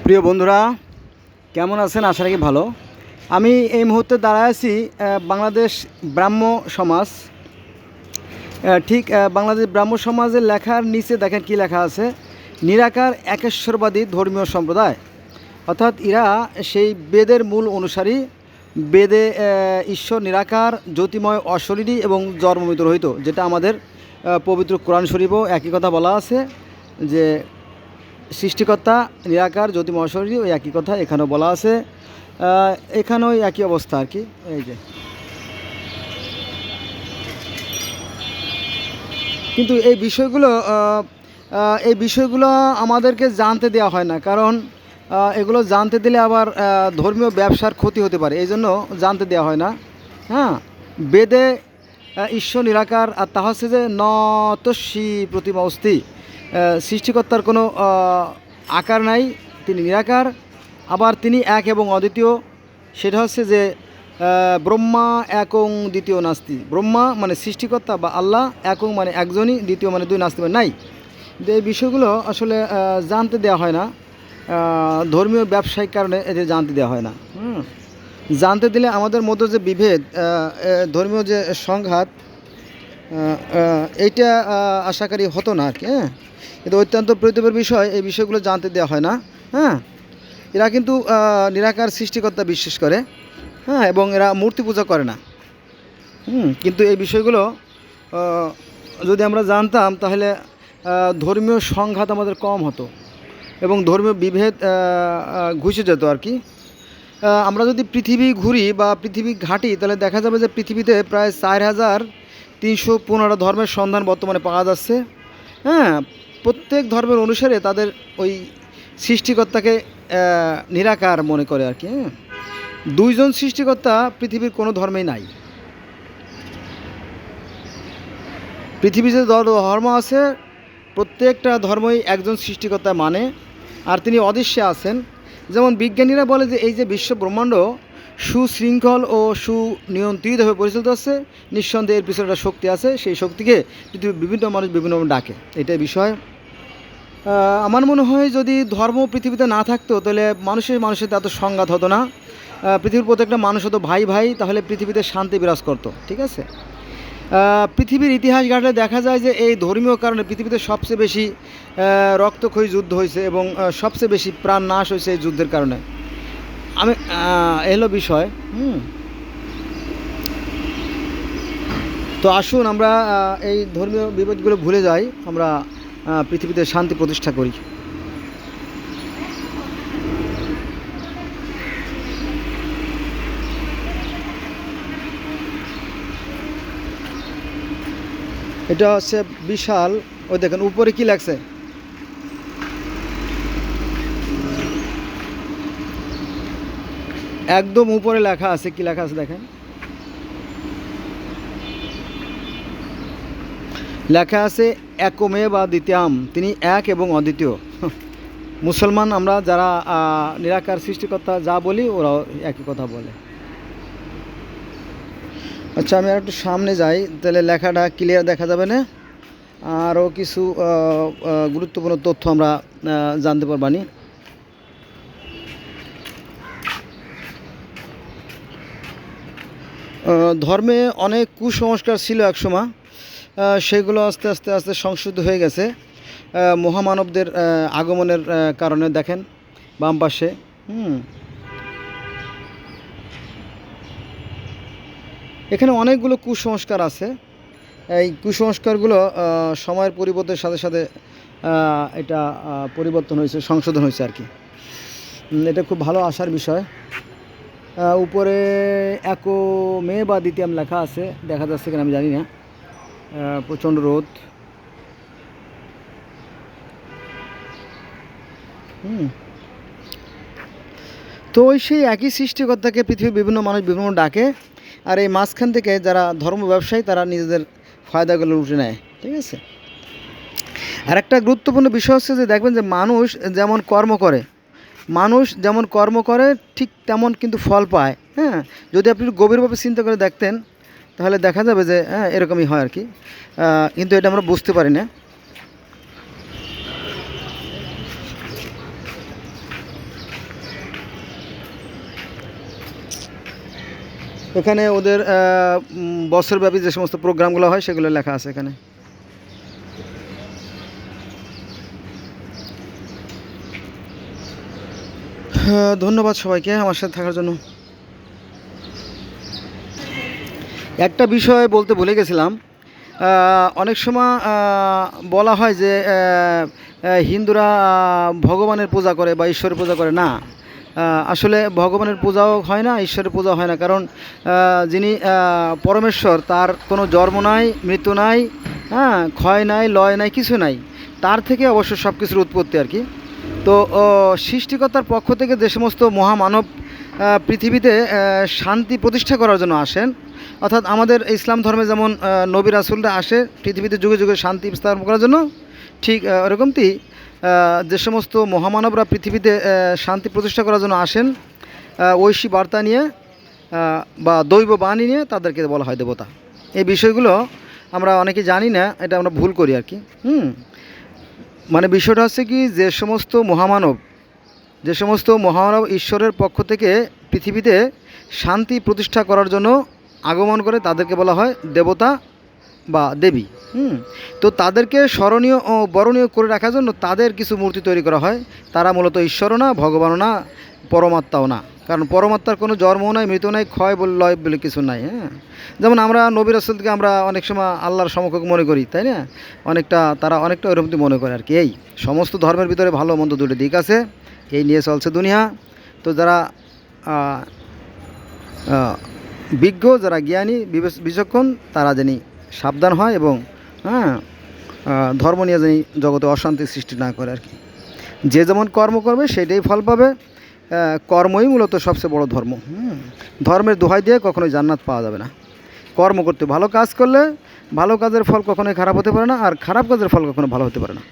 প্রিয় বন্ধুরা, কেমন আছেন? আশা রাখি ভালো। আমি এই মুহূর্তে দাঁড়ায় আছি বাংলাদেশ ব্রাহ্ম সমাজ। ঠিক বাংলাদেশ ব্রাহ্ম সমাজের লেখার নিচে দেখেন কি লেখা আছে, নিরাকার একেশ্বরবাদী ধর্মীয় সম্প্রদায়। অর্থাৎ এরা সেই বেদের মূল অনুসারী। বেদে ঈশ্বর নিরাকার, জ্যোতিময়, অশরীরী এবং জন্মমৃত রহিত, যেটা আমাদের পবিত্র কোরআন শরীফও একই কথা বলা আছে যে সৃষ্টিকর্তা নিরাকার, জ্যোতিময়, অশরীরী, ওই একই কথা এখানেও বলা আছে। এখানেও একই অবস্থা আর কি। এই যে কিন্তু এই বিষয়গুলো আমাদেরকে জানতে দেওয়া হয় না, কারণ এগুলো জানতে দিলে আবার ধর্মীয় ব্যবসার ক্ষতি হতে পারে, এই জন্য জানতে দেওয়া হয় না। হ্যাঁ, বেদে ঈশ্বর নিরাকার, আর তা হচ্ছে যে ন তস্যি প্রতিমা অস্তি, সৃষ্টিকর্তার কোনো আকার নাই, তিনি নিরাকার। আবার তিনি এক এবং অদ্বিতীয়, সেটা হচ্ছে যে ব্রহ্মা একং দ্বিতীয় নাস্তি। ব্রহ্মা মানে সৃষ্টিকর্তা বা আল্লাহ, একং মানে একজনই, দ্বিতীয় মানে দুই, নাস্তি মানে নাই। কিন্তু এই বিষয়গুলো আসলে জানতে দেওয়া হয় না, ধর্মীয় ব্যবসায়িক কারণে এদের জানতে দেওয়া হয় না। জানতে দিলে আমাদের মধ্যে যে বিভেদ, ধর্মীয় যে সংঘাত, এইটা আশাকারী হতো না আর কি। হ্যাঁ, কিন্তু অত্যন্ত প্রয়োজনীয় বিষয়, এই বিষয়গুলো জানতে দেওয়া হয় না। হ্যাঁ, এরা কিন্তু নিরাকার সৃষ্টিকর্তা বিশ্বাস করে। হ্যাঁ, এবং এরা মূর্তি পূজা করে না। কিন্তু এই বিষয়গুলো যদি আমরা জানতাম, তাহলে ধর্মীয় সংঘাত আমাদের কম হতো এবং ধর্মীয় বিভেদ ঘুষে যেত আর কি। আমরা যদি পৃথিবী ঘুরি বা পৃথিবী ঘাঁটি, তাহলে দেখা যাবে যে পৃথিবীতে প্রায় 4,315 ধর্মের সন্ধান বর্তমানে পাওয়া যাচ্ছে। হ্যাঁ, প্রত্যেক ধর্মের অনুসারে তাদের ওই সৃষ্টিকর্তাকে নিরাকার মনে করে আর কি। দুইজন সৃষ্টিকর্তা পৃথিবীর কোনো ধর্মেই নাই। পৃথিবীতে ধর্ম আছে, প্রত্যেকটা ধর্মই একজন সৃষ্টিকর্তা মানে, আর তিনি অদৃশ্যে আছেন। যেমন বিজ্ঞানীরা বলে যে এই যে বিশ্ব ব্রহ্মাণ্ড সুশৃঙ্খল ও সুনিয়ন্ত্রিতভাবে পরিচালিত আছে, নিঃসন্দেহে এর পিছনে একটা শক্তি আছে, সেই শক্তিকে পৃথিবীর বিভিন্ন মানুষ বিভিন্নভাবে ডাকে, এটাই বিষয়। আমার মনে হয় যদি ধর্ম পৃথিবীতে না থাকতো, তাহলে মানুষের এত সংঘাত হতো না। পৃথিবীর প্রত্যেকটা মানুষ হতো ভাই ভাই, তাহলে পৃথিবীতে শান্তি বিরাজ করতো। ঠিক আছে, পৃথিবীর ইতিহাস ঘাটলে দেখা যায় যে এই ধর্মীয় কারণে পৃথিবীতে সবচেয়ে বেশি রক্তক্ষয়ী যুদ্ধ হয়েছে এবং সবচেয়ে বেশি প্রাণ নাশ হয়েছে এই যুদ্ধের কারণে। এলো বিষয়। তো আসুন আমরা এই ধর্মীয় বিভেদগুলো ভুলে যাই, আমরা পৃথিবীতে শান্তি প্রতিষ্ঠা করি। এটা হচ্ছে বিশাল, ওই দেখেন উপরে কি লেখছে, একদম উপরে লেখা আছে, কি লেখা আছে দেখেন, লেখা আছে একমে বা দ্বিতীয়াম, তিনি এক এবং অদ্বিতীয়। মুসলমান আমরা যারা নিরাকার সৃষ্টিকর্তা যা বলি, ওরাও একই কথা বলে। আচ্ছা, আমি আর একটু সামনে যাই, তাহলে লেখাটা ক্লিয়ার দেখা যাবে না, আরও কিছু গুরুত্বপূর্ণ তথ্য আমরা জানতে পারবানি। ধর্মে অনেক কুসংস্কার ছিল একসময়, সেগুলো আস্তে আস্তে আস্তে সংশোধিত হয়ে গেছে মহামানবদের আগমনের কারণে। দেখেন বাম পাশে, এখানে অনেকগুলো কুসংস্কার আছে। এই কুসংস্কারগুলো সময়ের পরিবর্তনের সাথে সাথে এটা পরিবর্তন হয়েছে, সংশোধন হয়েছে আর কি। এটা খুব ভালো আশার বিষয়। উপরে একমে বা দ্বিতীয়াম লেখা আছে, দেখা যাচ্ছে কিনা আমি জানি না, প্রচণ্ড রোদ। তো ওই সেই একই সৃষ্টিকর্তাকে পৃথিবীর বিভিন্ন মানুষ বিভিন্ন ডাকে, আর এই মাঝখান থেকে যারা ধর্ম ব্যবসায়ী, তারা নিজেদের ফায়দাগুলো লুটে নেয়। ঠিক আছে, আর একটা গুরুত্বপূর্ণ বিষয় হচ্ছে যে দেখবেন যে মানুষ যেমন কর্ম করে ঠিক তেমন কিন্তু ফল পায়। হ্যাঁ, যদি আপনি গভীরভাবে চিন্তা করে দেখতেন, তাহলে দেখা যাবে যে এরকমই হয় আর কি। কিন্তু এটা আমরা বুঝতে পারি না। এখানে ওদের বছরব্যাপী যে সমস্ত প্রোগ্রামগুলো হয় সেগুলো লেখা আছে এখানে। ধন্যবাদ সবাইকে আমার সাথে থাকার জন্য। একটা বিষয় বলতে ভুলে গেছিলাম, অনেক সময় বলা হয় যে হিন্দুরা ভগবানের পূজা করে বা ঈশ্বরের পূজা করে না। আসলে ভগবানের পূজাও হয় না, ঈশ্বরের পূজা হয় না, কারণ যিনি পরমেশ্বর তার কোনো জন্ম নাই, মৃত্যু নাই, হ্যাঁ, ক্ষয় নাই, লয় নাই, কিছু নাই, তার থেকে অবশ্য সব কিছুর উৎপত্তি আর কি। তো সৃষ্টিকর্তার পক্ষ থেকে যে সমস্ত মহামানব পৃথিবীতে শান্তি প্রতিষ্ঠা করার জন্য আসেন, অর্থাৎ আমাদের ইসলাম ধর্মে যেমন নবী রাসূলরা আসে পৃথিবীতে যুগে যুগে শান্তি স্থাপন করার জন্য, ঠিক ওরকমটি যে সমস্ত মহামানবরা পৃথিবীতে শান্তি প্রতিষ্ঠা করার জন্য আসেন ঐশী বার্তা নিয়ে বা দৈব বাণী নিয়ে, তাদেরকে বলা হয় দেবতা। এই বিষয়গুলো আমরা অনেকে জানি না, এটা আমরা ভুল করি আর কি। মানে বিষয়টা হচ্ছে কি, যে সমস্ত মহামানব ঈশ্বরের পক্ষ থেকে পৃথিবীতে শান্তি প্রতিষ্ঠা করার জন্য আগমন করে, তাদেরকে বলা হয় দেবতা বা দেবী। তো তাদেরকে স্মরণীয় ও বরণীয় করে রাখার জন্য তাদের কিছু মূর্তি তৈরি করা হয়। তারা মূলত ঈশ্বরও না, ভগবানও না, পরমাত্মাও না, কারণ পরমাত্মার কোনো জন্মও নাই, মৃত্যু নাই, ক্ষয় বলে লয় বলে কিছু নাই। যেমন আমরা নবী রাসূলকে আমরা অনেক সময় আল্লাহর সমকক্ষ মনে করি, তাই না? তারা অনেকটা ওইরকমই মনে করে আর কি। এই সমস্ত ধর্মের ভিতরে ভালো মন্দ দুটো দিক আছে, এই নিয়ে চলছে দুনিয়া। তো যারা বিজ্ঞ, যারা জ্ঞানী বিচক্ষণ, তারা জানি সাবধান হয় এবং ধর্ম নিয়ে জানি জগতে অশান্তি সৃষ্টি না করে আর কি। যে যেমন কর্ম করবে সেটাই ফল পাবে। কর্মই মূলত সবচেয়ে বড় ধর্ম। ধর্মের দোহাই দিয়ে কখনোই জান্নাত পাওয়া যাবে না। কর্ম করতে, ভালো কাজ করলে ভালো কাজের ফল কখনোই খারাপ হতে পারে না, আর খারাপ কাজের ফল কখনো ভালো হতে পারে না।